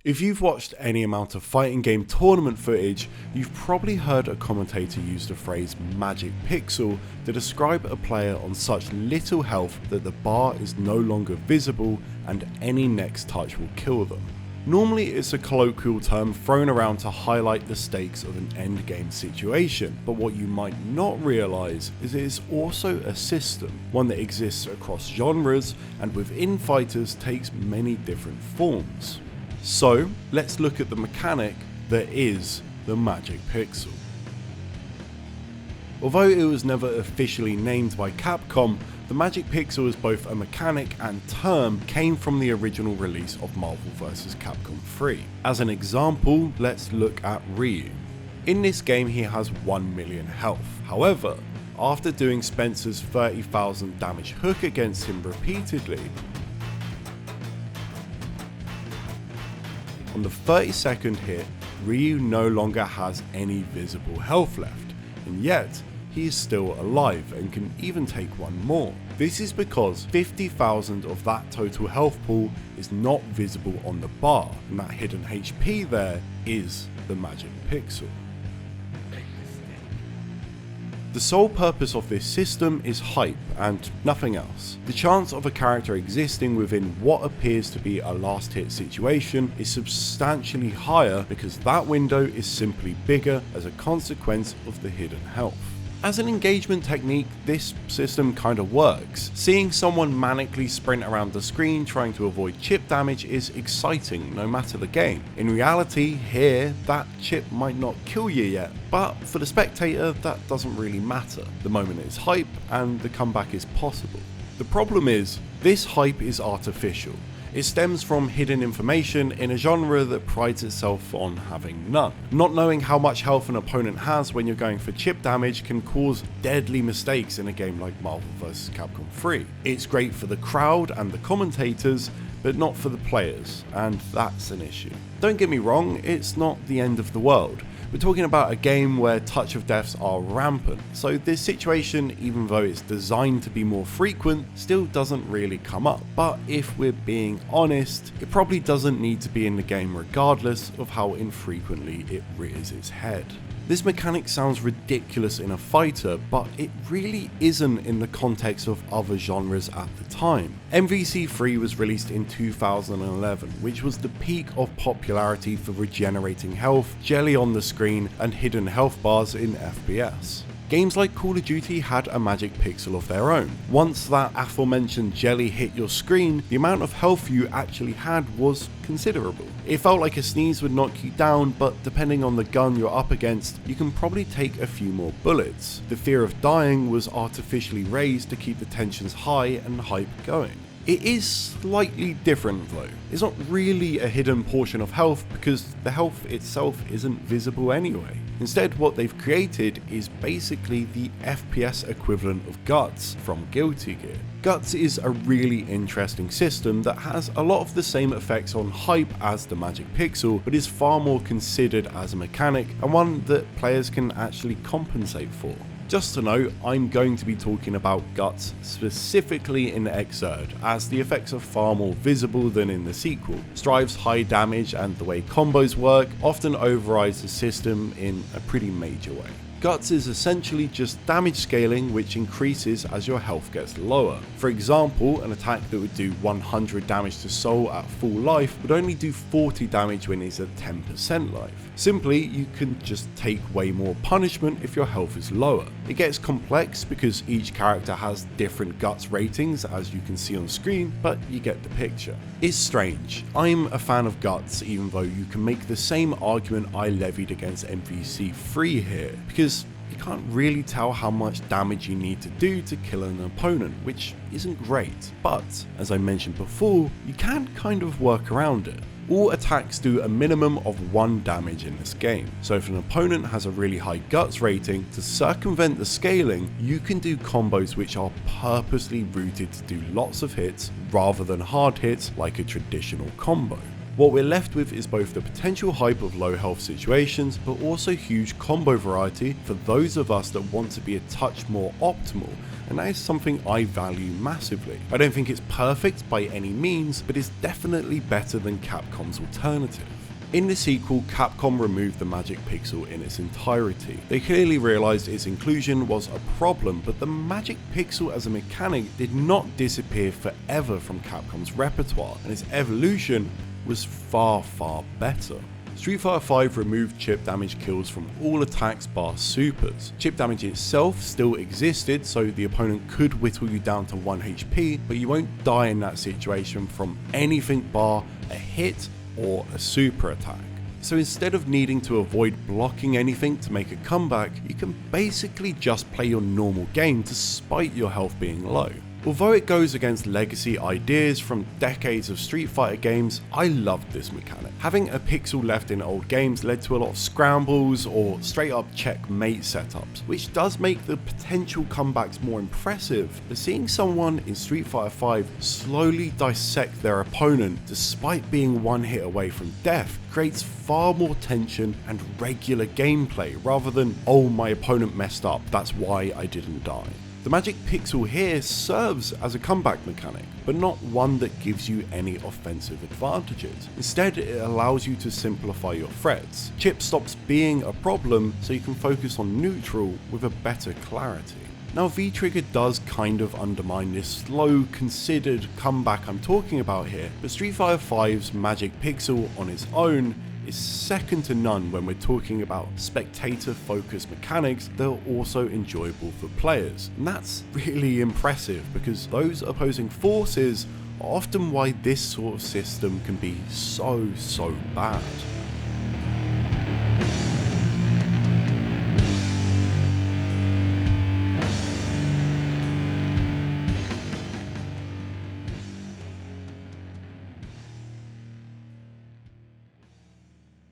If you've watched any amount of fighting game tournament footage, you've probably heard a commentator use the phrase magic pixel to describe a player on such little health that the bar is no longer visible and any next touch will kill them. Normally it's a colloquial term thrown around to highlight the stakes of an endgame situation, but what you might not realise is it is also a system, one that exists across genres and within fighters takes many different forms. So let's look at the mechanic that is the magic pixel. Although it was never officially named by Capcom, the magic pixel as both a mechanic and term came from the original release of Marvel vs. Capcom 3. As an example, let's look at Ryu. In this game he has 1 million health. However, after doing Spencer's 30,000 damage hook against him repeatedly, on the 32nd hit, Ryu no longer has any visible health left, and yet he is still alive and can even take one more. This is because 50,000 of that total health pool is not visible on the bar, and that hidden HP there is the magic pixel. The sole purpose of this system is hype and nothing else. The chance of a character existing within what appears to be a last hit situation is substantially higher because that window is simply bigger as a consequence of the hidden health. As an engagement technique, this system kinda works. Seeing someone manically sprint around the screen trying to avoid chip damage is exciting no matter the game. In reality, here, that chip might not kill you yet, but for the spectator that doesn't really matter. The moment is hype and the comeback is possible. The problem is, this hype is artificial. It stems from hidden information in a genre that prides itself on having none. Not knowing how much health an opponent has when you're going for chip damage can cause deadly mistakes in a game like Marvel vs. Capcom 3. It's great for the crowd and the commentators, but not for the players, and that's an issue. Don't get me wrong, it's not the end of the world. We're talking about a game where touch of deaths are rampant, so this situation, even though it's designed to be more frequent, still doesn't really come up. But if we're being honest, it probably doesn't need to be in the game regardless of how infrequently it rears its head. This mechanic sounds ridiculous in a fighter, but it really isn't in the context of other genres at the time. MVC3 was released in 2011, which was the peak of popularity for regenerating health, jelly on the screen, and hidden health bars in FPS. Games like Call of Duty had a magic pixel of their own. Once that aforementioned jelly hit your screen, the amount of health you actually had was considerable. It felt like a sneeze would knock you down, but depending on the gun you're up against, you can probably take a few more bullets. The fear of dying was artificially raised to keep the tensions high and hype going. It is slightly different though. It's not really a hidden portion of health because the health itself isn't visible anyway. Instead, what they've created is basically the FPS equivalent of Guts from Guilty Gear. Guts is a really interesting system that has a lot of the same effects on hype as the magic pixel, but is far more considered as a mechanic and one that players can actually compensate for. Just to note, I'm going to be talking about Guts specifically in Xrd, as the effects are far more visible than in the sequel. Strive's high damage and the way combos work often overrides the system in a pretty major way. Guts is essentially just damage scaling which increases as your health gets lower. For example, an attack that would do 100 damage to Soul at full life would only do 40 damage when it's at 10% life. Simply, you can just take way more punishment if your health is lower. It gets complex because each character has different Guts ratings as you can see on screen, but you get the picture. It's strange. I'm a fan of Guts even though you can make the same argument I levied against MVC3 here, because you can't really tell how much damage you need to do to kill an opponent, which isn't great. But, as I mentioned before, you can kind of work around it. All attacks do a minimum of 1 damage in this game, so if an opponent has a really high Guts rating, to circumvent the scaling, you can do combos which are purposely routed to do lots of hits rather than hard hits like a traditional combo. What we're left with is both the potential hype of low health situations, but also huge combo variety for those of us that want to be a touch more optimal, and that is something I value massively. I don't think it's perfect by any means, but it's definitely better than Capcom's alternative. In the sequel, Capcom removed the magic pixel in its entirety. They clearly realised its inclusion was a problem, but the magic pixel as a mechanic did not disappear forever from Capcom's repertoire, and its evolution was far better. Street Fighter V removed chip damage kills from all attacks bar supers. Chip damage itself still existed, so the opponent could whittle you down to 1 HP, but you won't die in that situation from anything bar a hit or a super attack. So instead of needing to avoid blocking anything to make a comeback, you can basically just play your normal game despite your health being low. Although it goes against legacy ideas from decades of Street Fighter games, I loved this mechanic. Having a pixel left in old games led to a lot of scrambles or straight up checkmate setups, which does make the potential comebacks more impressive, but seeing someone in Street Fighter V slowly dissect their opponent despite being one hit away from death creates far more tension and regular gameplay rather than, oh, my opponent messed up, that's why I didn't die. The magic pixel here serves as a comeback mechanic, but not one that gives you any offensive advantages. Instead, it allows you to simplify your threats. Chip stops being a problem, so you can focus on neutral with a better clarity. Now, V-Trigger does kind of undermine this slow, considered comeback I'm talking about here, but Street Fighter V's magic pixel on its own is second to none when we're talking about spectator-focused mechanics that are also enjoyable for players. And that's really impressive because those opposing forces are often why this sort of system can be so bad.